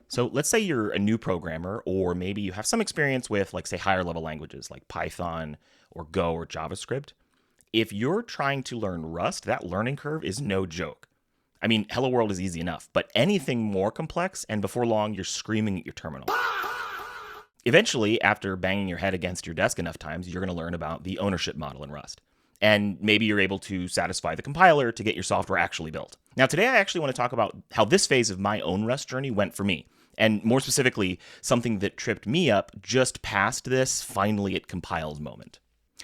So let's say you're a new programmer, or maybe you have some experience with, like, say, higher level languages like Python or Go or JavaScript. If you're trying to learn Rust, that learning curve is no joke. I mean, Hello World is easy enough, but anything more complex, and before long, you're screaming at your terminal. Eventually, after banging your head against your desk enough times, you're going to learn about the ownership model in Rust. And maybe you're able to satisfy the compiler to get your software actually built. Now, today I actually want to talk about how this phase of my own Rust journey went for me. And more specifically, something that tripped me up just past this finally it compiles moment.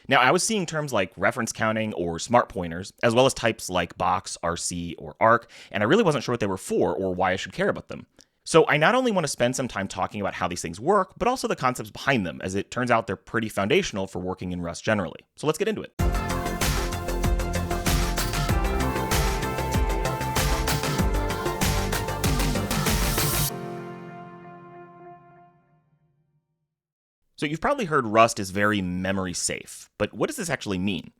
Now, I was seeing terms like reference counting or smart pointers, as well as types like box, RC, or arc, and I really wasn't sure what they were for or why I should care about them. So I not only want to spend some time talking about how these things work, but also the concepts behind them, as it turns out they're pretty foundational for working in Rust generally. So let's get into it. So you've probably heard Rust is very memory safe, but what does this actually mean?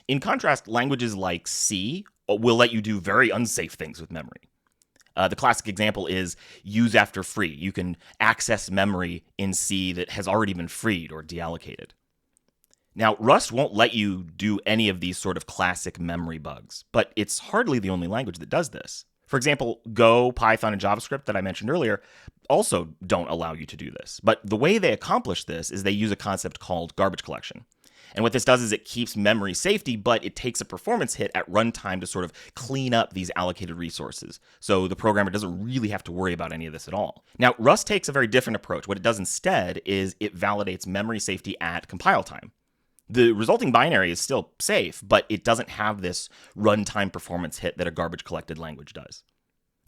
In contrast, languages like C will let you do very unsafe things with memory. The classic example is use after free. You can access memory in C that has already been freed or deallocated. Now, Rust won't let you do any of these sort of classic memory bugs, but it's hardly the only language that does this. For example, Go, Python, and JavaScript that I mentioned earlier also don't allow you to do this. But the way they accomplish this is they use a concept called garbage collection. And what this does is it keeps memory safety, but it takes a performance hit at runtime to sort of clean up these allocated resources. So the programmer doesn't really have to worry about any of this at all. Now, Rust takes a very different approach. What it does instead is it validates memory safety at compile time. The resulting binary is still safe, but it doesn't have this runtime performance hit that a garbage collected language does.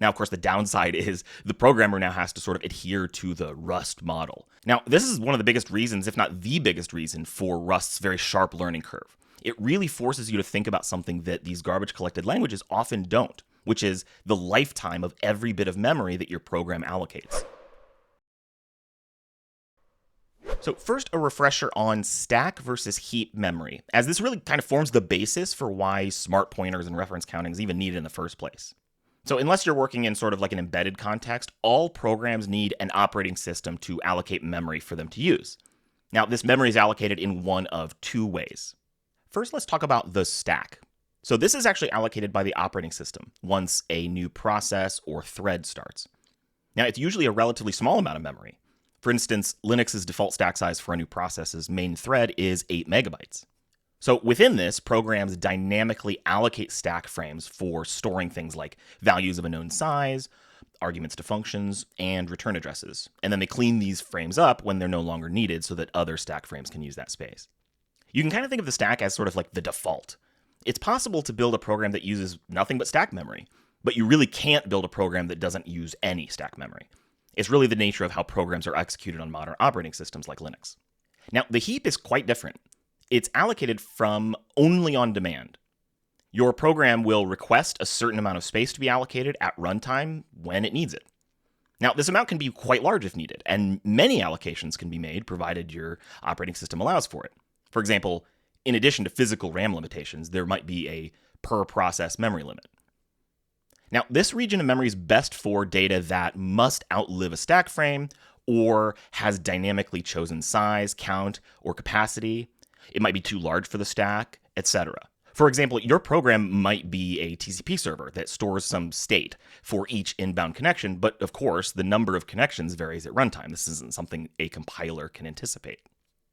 Now, of course, the downside is the programmer now has to sort of adhere to the Rust model. Now, this is one of the biggest reasons, if not the biggest reason, for Rust's very sharp learning curve. It really forces you to think about something that these garbage collected languages often don't, which is the lifetime of every bit of memory that your program allocates. So first, a refresher on stack versus heap memory, as this really kind of forms the basis for why smart pointers and reference counting is even needed in the first place. So unless you're working in sort of like an embedded context, all programs need an operating system to allocate memory for them to use. Now, this memory is allocated in one of two ways. First, let's talk about the stack. So this is actually allocated by the operating system once a new process or thread starts. Now, it's usually a relatively small amount of memory. For instance, Linux's default stack size for a new process's main thread is 8 megabytes. So within this, programs dynamically allocate stack frames for storing things like values of a known size, arguments to functions, and return addresses. And then they clean these frames up when they're no longer needed so that other stack frames can use that space. You can kind of think of the stack as sort of like the default. It's possible to build a program that uses nothing but stack memory, but you really can't build a program that doesn't use any stack memory. It's really the nature of how programs are executed on modern operating systems like Linux. Now, the heap is quite different. It's allocated from only on demand. Your program will request a certain amount of space to be allocated at runtime when it needs it. Now, this amount can be quite large if needed, and many allocations can be made provided your operating system allows for it. For example, in addition to physical RAM limitations, there might be a per process memory limit. Now, this region of memory is best for data that must outlive a stack frame or has dynamically chosen size, count, or capacity. It might be too large for the stack, etc. For example, your program might be a TCP server that stores some state for each inbound connection, but of course, the number of connections varies at runtime. This isn't something a compiler can anticipate.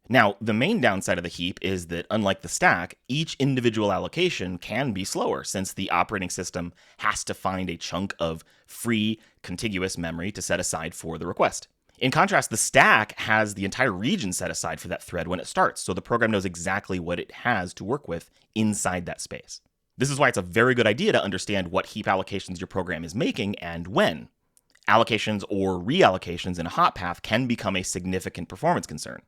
Now, the main downside of the heap is that, unlike the stack, each individual allocation can be slower since the operating system has to find a chunk of free, contiguous memory to set aside for the request. In contrast, the stack has the entire region set aside for that thread when it starts, so the program knows exactly what it has to work with inside that space. This is why it's a very good idea to understand what heap allocations your program is making and when. Allocations or reallocations in a hot path can become a significant performance concern.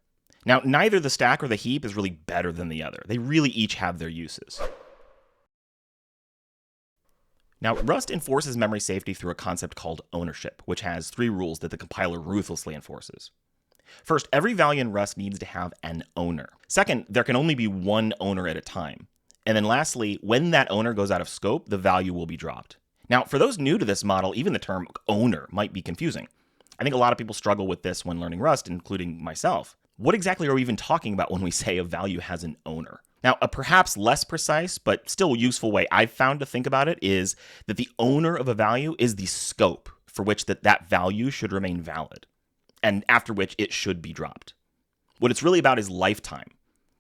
Now, neither the stack or the heap is really better than the other. They really each have their uses. Now, Rust enforces memory safety through a concept called ownership, which has 3 rules that the compiler ruthlessly enforces. First, every value in Rust needs to have an owner. Second, there can only be one owner at a time. And then lastly, when that owner goes out of scope, the value will be dropped. Now, for those new to this model, even the term owner might be confusing. I think a lot of people struggle with this when learning Rust, including myself. What exactly are we even talking about when we say a value has an owner? Now, a perhaps less precise but still useful way I've found to think about it is that the owner of a value is the scope for which that value should remain valid, and after which it should be dropped. What it's really about is lifetime.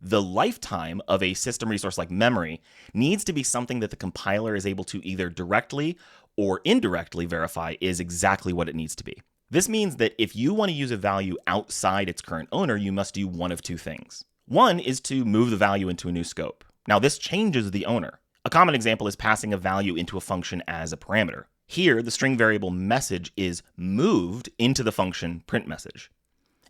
The lifetime of a system resource like memory needs to be something that the compiler is able to either directly or indirectly verify is exactly what it needs to be. This means that if you want to use a value outside its current owner, you must do one of two things. One is to move the value into a new scope. Now, this changes the owner. A common example is passing a value into a function as a parameter. Here, the string variable message is moved into the function print message.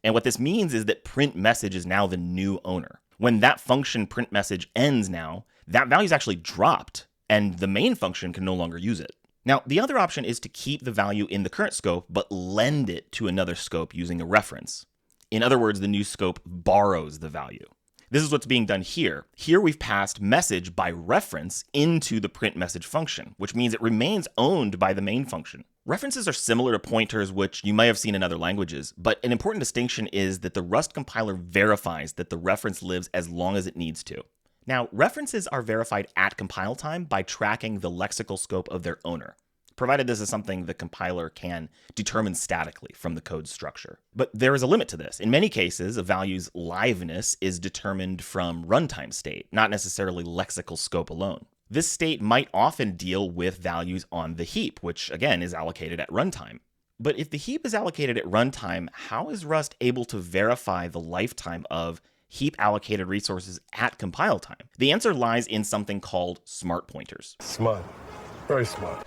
And what this means is that print message is now the new owner. When that function print message ends now, that value is actually dropped, and the main function can no longer use it. Now, the other option is to keep the value in the current scope, but lend it to another scope using a reference. In other words, the new scope borrows the value. This is what's being done here. Here we've passed message by reference into the print message function, which means it remains owned by the main function. References are similar to pointers, which you may have seen in other languages, but an important distinction is that the Rust compiler verifies that the reference lives as long as it needs to. Now, references are verified at compile time by tracking the lexical scope of their owner, provided this is something the compiler can determine statically from the code structure. But there is a limit to this. In many cases, a value's liveness is determined from runtime state, not necessarily lexical scope alone. This state might often deal with values on the heap, which again is allocated at runtime. But if the heap is allocated at runtime, how is Rust able to verify the lifetime of heap allocated resources at compile time? The answer lies in something called smart pointers. Smart. Very smart.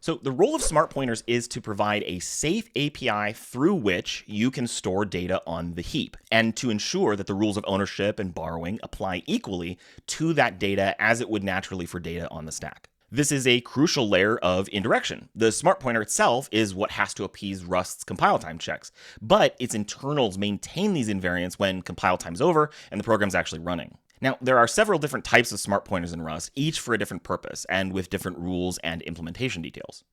So the role of smart pointers is to provide a safe API through which you can store data on the heap, and to ensure that the rules of ownership and borrowing apply equally to that data as it would naturally for data on the stack. This is a crucial layer of indirection. The smart pointer itself is what has to appease Rust's compile time checks, but its internals maintain these invariants when compile time's over and the program's actually running. Now, there are several different types of smart pointers in Rust, each for a different purpose and with different rules and implementation details.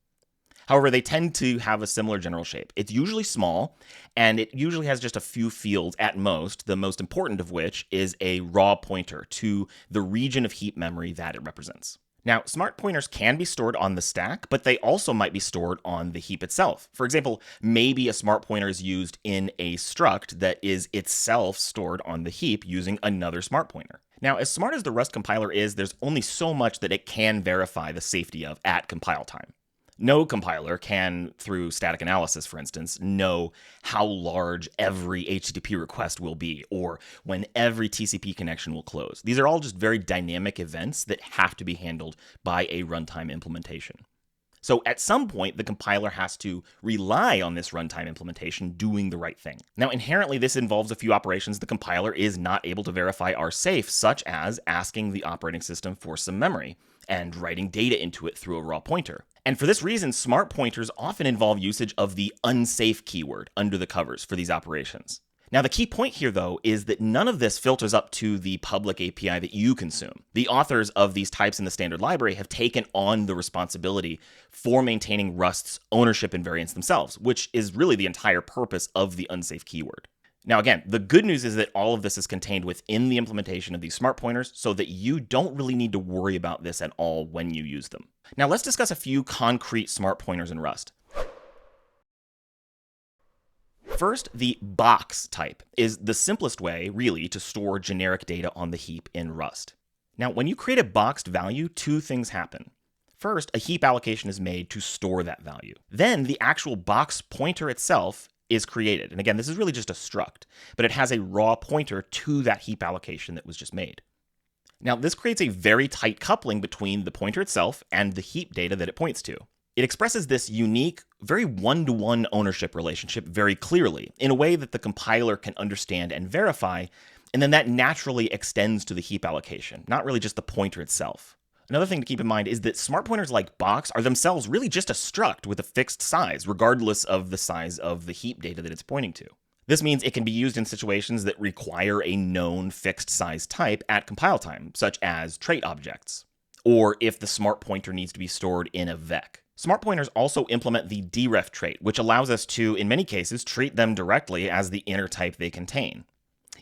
However, they tend to have a similar general shape. It's usually small, and it usually has just a few fields at most, the most important of which is a raw pointer to the region of heap memory that it represents. Now, smart pointers can be stored on the stack, but they also might be stored on the heap itself. For example, maybe a smart pointer is used in a struct that is itself stored on the heap using another smart pointer. Now, as smart as the Rust compiler is, there's only so much that it can verify the safety of at compile time. No compiler can, through static analysis, for instance, know how large every HTTP request will be or when every TCP connection will close. These are all just very dynamic events that have to be handled by a runtime implementation. So at some point, the compiler has to rely on this runtime implementation doing the right thing. Now, inherently, this involves a few operations the compiler is not able to verify are safe, such as asking the operating system for some memory and writing data into it through a raw pointer. And for this reason, smart pointers often involve usage of the unsafe keyword under the covers for these operations. Now, the key point here, though, is that none of this filters up to the public API that you consume. The authors of these types in the standard library have taken on the responsibility for maintaining Rust's ownership invariants themselves, which is really the entire purpose of the unsafe keyword. Now, again, the good news is that all of this is contained within the implementation of these smart pointers so that you don't really need to worry about this at all when you use them. Now, let's discuss a few concrete smart pointers in Rust. First, the box type is the simplest way, really, to store generic data on the heap in Rust. Now, when you create a boxed value, two things happen. First, a heap allocation is made to store that value. Then, the actual box pointer itself is created. And again, this is really just a struct, but it has a raw pointer to that heap allocation that was just made. Now, this creates a very tight coupling between the pointer itself and the heap data that it points to. It expresses this unique, very one-to-one ownership relationship very clearly in a way that the compiler can understand and verify, and then that naturally extends to the heap allocation, not really just the pointer itself. Another thing to keep in mind is that smart pointers like box are themselves really just a struct with a fixed size, regardless of the size of the heap data that it's pointing to. This means it can be used in situations that require a known fixed size type at compile time, such as trait objects, or if the smart pointer needs to be stored in a vec. Smart pointers also implement the deref trait, which allows us to, in many cases, treat them directly as the inner type they contain.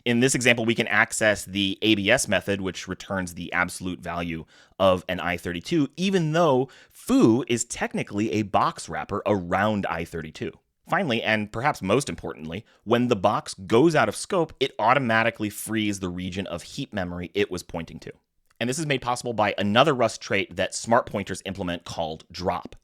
In this example, we can access the ABS method, which returns the absolute value of an I32, even though foo is technically a box wrapper around I32. Finally, and perhaps most importantly, when the box goes out of scope, it automatically frees the region of heap memory it was pointing to. And this is made possible by another Rust trait that smart pointers implement called drop.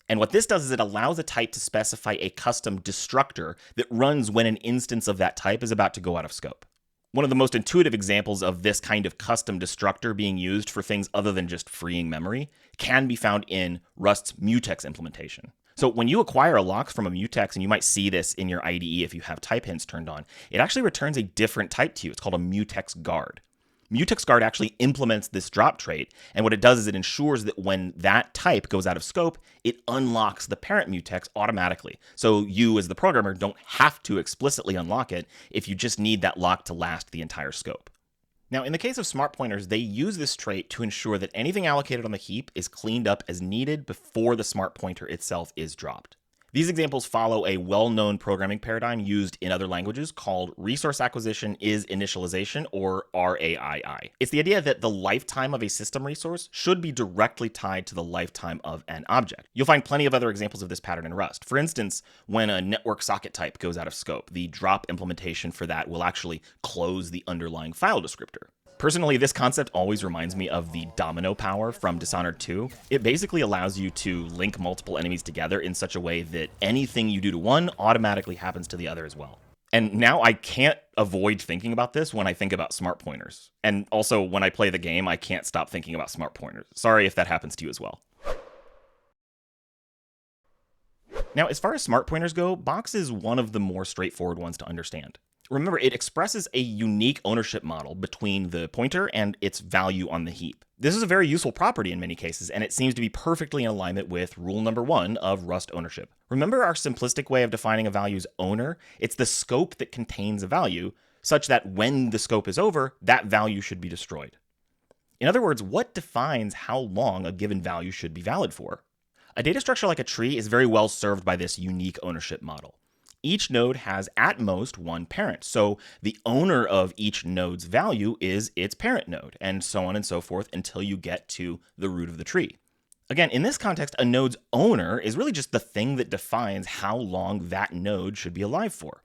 And what this does is it allows a type to specify a custom destructor that runs when an instance of that type is about to go out of scope. One of the most intuitive examples of this kind of custom destructor being used for things other than just freeing memory can be found in Rust's mutex implementation. So when you acquire a lock from a mutex, and you might see this in your IDE if you have type hints turned on, it actually returns a different type to you. It's called a mutex guard. Mutex guard actually implements this drop trait, and what it does is it ensures that when that type goes out of scope, it unlocks the parent mutex automatically. So you as the programmer don't have to explicitly unlock it if you just need that lock to last the entire scope. Now, in the case of smart pointers, they use this trait to ensure that anything allocated on the heap is cleaned up as needed before the smart pointer itself is dropped. These examples follow a well-known programming paradigm used in other languages called resource acquisition is initialization, or RAII. It's the idea that the lifetime of a system resource should be directly tied to the lifetime of an object. You'll find plenty of other examples of this pattern in Rust. For instance, when a network socket type goes out of scope, the drop implementation for that will actually close the underlying file descriptor. Personally, this concept always reminds me of the domino power from Dishonored 2. It basically allows you to link multiple enemies together in such a way that anything you do to one automatically happens to the other as well. And now I can't avoid thinking about this when I think about smart pointers. And also when I play the game, I can't stop thinking about smart pointers. Sorry if that happens to you as well. Now, as far as smart pointers go, Box is one of the more straightforward ones to understand. Remember, it expresses a unique ownership model between the pointer and its value on the heap. This is a very useful property in many cases, and it seems to be perfectly in alignment with rule number 1 of Rust ownership. Remember our simplistic way of defining a value's owner? It's the scope that contains a value, such that when the scope is over, that value should be destroyed. In other words, what defines how long a given value should be valid for? A data structure like a tree is very well served by this unique ownership model. Each node has at most one parent, so the owner of each node's value is its parent node, and so on and so forth until you get to the root of the tree. Again, in this context, a node's owner is really just the thing that defines how long that node should be alive for.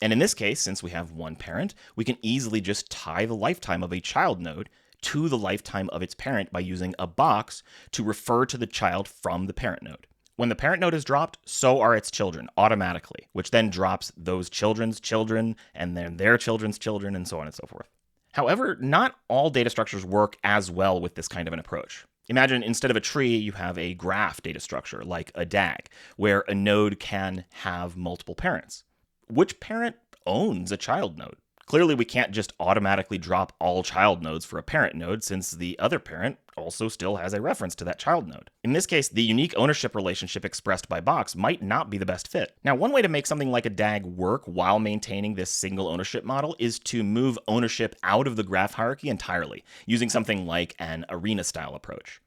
And in this case, since we have one parent, we can easily just tie the lifetime of a child node to the lifetime of its parent by using a box to refer to the child from the parent node. When the parent node is dropped, so are its children automatically, which then drops those children's children and then their children's children and so on and so forth. However, not all data structures work as well with this kind of an approach. Imagine instead of a tree, you have a graph data structure like a DAG, where a node can have multiple parents. Which parent owns a child node? Clearly, we can't just automatically drop all child nodes for a parent node, since the other parent also still has a reference to that child node. In this case, the unique ownership relationship expressed by Box might not be the best fit. Now, one way to make something like a DAG work while maintaining this single ownership model is to move ownership out of the graph hierarchy entirely, using something like an arena-style approach.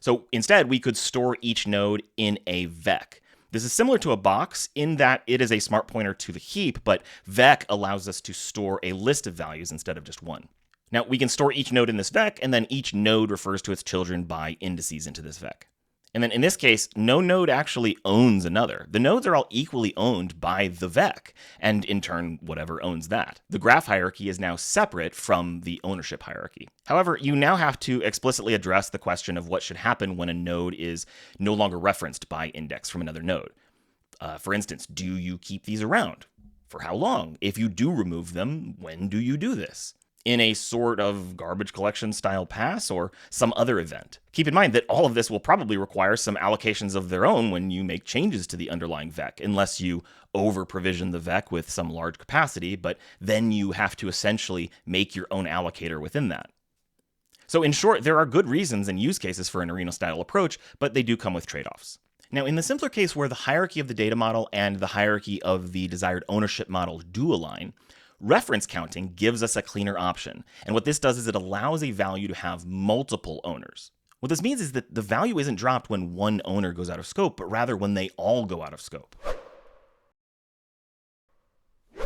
So instead, we could store each node in a vec. This is similar to a box in that it is a smart pointer to the heap, but vec allows us to store a list of values instead of just one. Now, we can store each node in this vec, and then each node refers to its children by indices into this vec. And then in this case, no node actually owns another. The nodes are all equally owned by the vec, and in turn, whatever owns that. The graph hierarchy is now separate from the ownership hierarchy. However, you now have to explicitly address the question of what should happen when a node is no longer referenced by index from another node. For instance, do you keep these around? For how long? If you do remove them, when do you do this? In a sort of garbage collection style pass or some other event. Keep in mind that all of this will probably require some allocations of their own when you make changes to the underlying vec, unless you over-provision the vec with some large capacity, but then you have to essentially make your own allocator within that. So in short, there are good reasons and use cases for an arena-style approach, but they do come with trade-offs. Now, in the simpler case where the hierarchy of the data model and the hierarchy of the desired ownership model do align, reference counting gives us a cleaner option, and what this does is it allows a value to have multiple owners. What this means is that the value isn't dropped when one owner goes out of scope, but rather when they all go out of scope.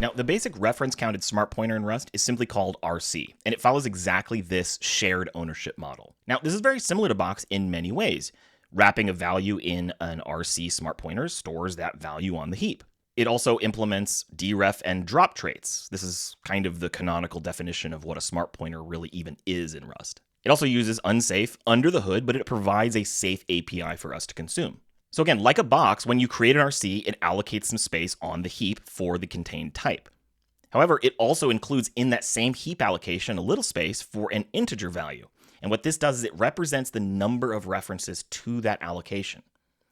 Now, the basic reference counted smart pointer in Rust is simply called RC, and it follows exactly this shared ownership model. Now, this is very similar to Box in many ways. Wrapping a value in an RC smart pointer stores that value on the heap. It also implements deref and drop traits. This is kind of the canonical definition of what a smart pointer really even is in Rust. It also uses unsafe under the hood, but it provides a safe API for us to consume. So again, like a box, when you create an RC, it allocates some space on the heap for the contained type. However, it also includes in that same heap allocation a little space for an integer value. And what this does is it represents the number of references to that allocation.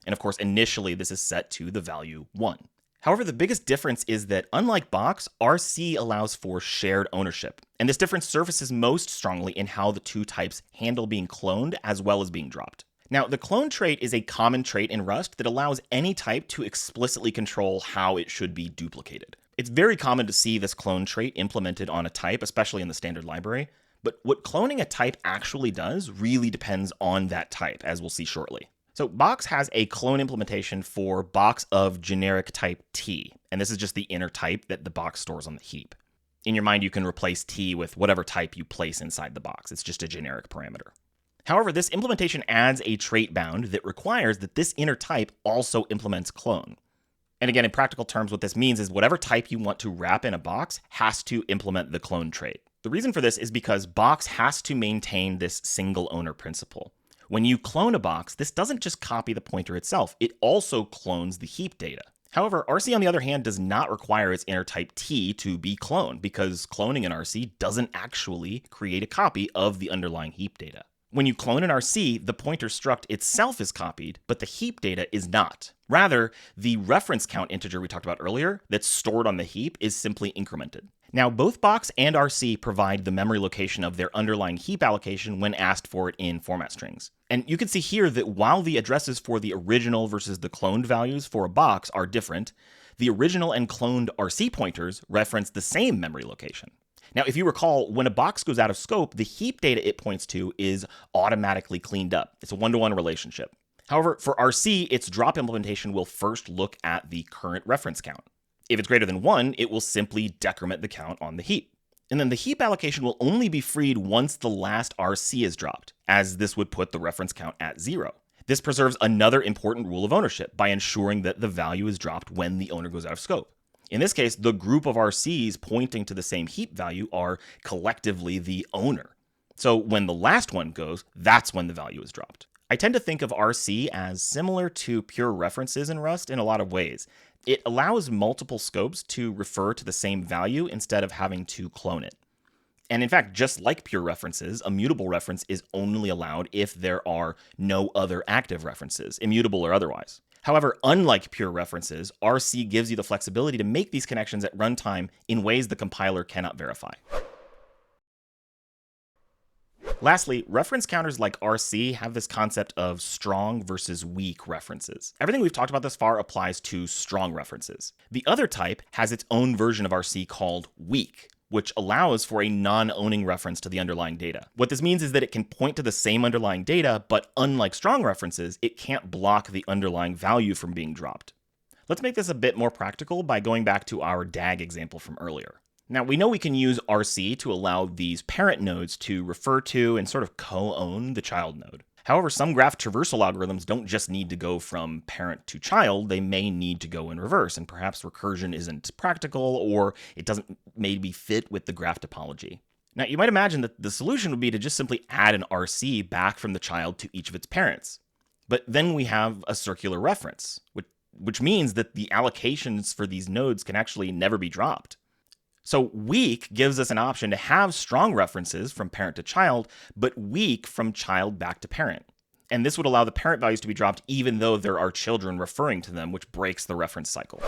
And of course, initially this is set to the value 1. However, the biggest difference is that unlike Box, RC allows for shared ownership. And this difference surfaces most strongly in how the two types handle being cloned as well as being dropped. Now, the clone trait is a common trait in Rust that allows any type to explicitly control how it should be duplicated. It's very common to see this clone trait implemented on a type, especially in the standard library, but what cloning a type actually does really depends on that type, as we'll see shortly. So Box has a clone implementation for box of generic type T, and this is just the inner type that the box stores on the heap. In your mind, you can replace T with whatever type you place inside the box. It's just a generic parameter. However, this implementation adds a trait bound that requires that this inner type also implements clone. And again, in practical terms, what this means is whatever type you want to wrap in a box has to implement the clone trait. The reason for this is because Box has to maintain this single owner principle. When you clone a box, this doesn't just copy the pointer itself, it also clones the heap data. However, RC on the other hand does not require its inner type T to be cloned because cloning an RC doesn't actually create a copy of the underlying heap data. When you clone an RC, the pointer struct itself is copied, but the heap data is not. Rather, the reference count integer we talked about earlier that's stored on the heap is simply incremented. Now, both Box and RC provide the memory location of their underlying heap allocation when asked for it in format strings. And you can see here that while the addresses for the original versus the cloned values for a box are different, the original and cloned RC pointers reference the same memory location. Now, if you recall, when a box goes out of scope, the heap data it points to is automatically cleaned up. It's a one-to-one relationship. However, for RC, its drop implementation will first look at the current reference count. If it's greater than 1, it will simply decrement the count on the heap. And then the heap allocation will only be freed once the last RC is dropped, as this would put the reference count at 0. This preserves another important rule of ownership by ensuring that the value is dropped when the owner goes out of scope. In this case, the group of RCs pointing to the same heap value are collectively the owner. So when the last one goes, that's when the value is dropped. I tend to think of RC as similar to pure references in Rust in a lot of ways. It allows multiple scopes to refer to the same value instead of having to clone it. And in fact, just like pure references, a mutable reference is only allowed if there are no other active references, immutable or otherwise. However, unlike pure references, RC gives you the flexibility to make these connections at runtime in ways the compiler cannot verify. Lastly, reference counters like RC have this concept of strong versus weak references. Everything we've talked about thus far applies to strong references. The other type has its own version of RC called weak, which allows for a non-owning reference to the underlying data. What this means is that it can point to the same underlying data, but unlike strong references, it can't block the underlying value from being dropped. Let's make this a bit more practical by going back to our DAG example from earlier. Now, we know we can use RC to allow these parent nodes to refer to and sort of co-own the child node. However, some graph traversal algorithms don't just need to go from parent to child, they may need to go in reverse, and perhaps recursion isn't practical or it doesn't maybe fit with the graph topology. Now, you might imagine that the solution would be to just simply add an RC back from the child to each of its parents. But then we have a circular reference, which means that the allocations for these nodes can actually never be dropped. So weak gives us an option to have strong references from parent to child, but weak from child back to parent. And this would allow the parent values to be dropped even though there are children referring to them, which breaks the reference cycle.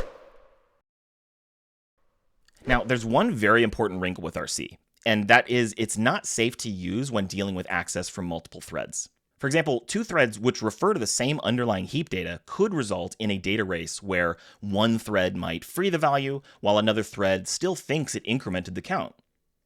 Now, there's one very important wrinkle with RC, and that is it's not safe to use when dealing with access from multiple threads. For example, two threads which refer to the same underlying heap data could result in a data race where one thread might free the value while another thread still thinks it incremented the count.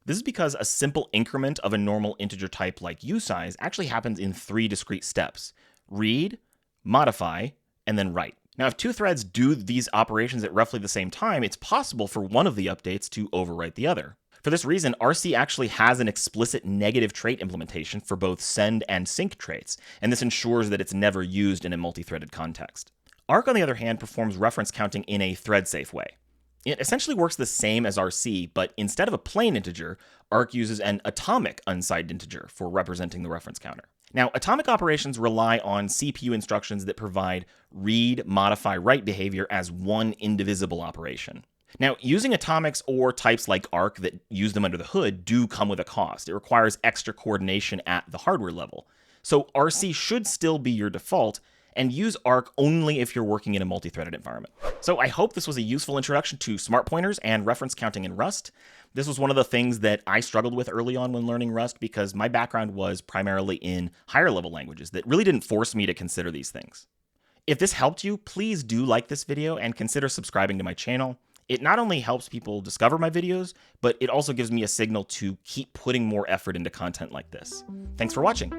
This is because a simple increment of a normal integer type like usize actually happens in 3 discrete steps: read, modify, and then write. Now, if 2 threads do these operations at roughly the same time, it's possible for one of the updates to overwrite the other. For this reason, RC actually has an explicit negative trait implementation for both send and sync traits, and this ensures that it's never used in a multi-threaded context. Arc, on the other hand, performs reference counting in a thread-safe way. It essentially works the same as RC, but instead of a plain integer, Arc uses an atomic unsigned integer for representing the reference counter. Now, atomic operations rely on CPU instructions that provide read, modify, write behavior as one indivisible operation. Now, using atomics or types like Arc that use them under the hood do come with a cost. It requires extra coordination at the hardware level. So RC should still be your default, and use Arc only if you're working in a multi-threaded environment. So I hope this was a useful introduction to smart pointers and reference counting in Rust. This was one of the things that I struggled with early on when learning Rust because my background was primarily in higher level languages that really didn't force me to consider these things. If this helped you, please do like this video and consider subscribing to my channel. It not only helps people discover my videos, but it also gives me a signal to keep putting more effort into content like this. Thanks for watching.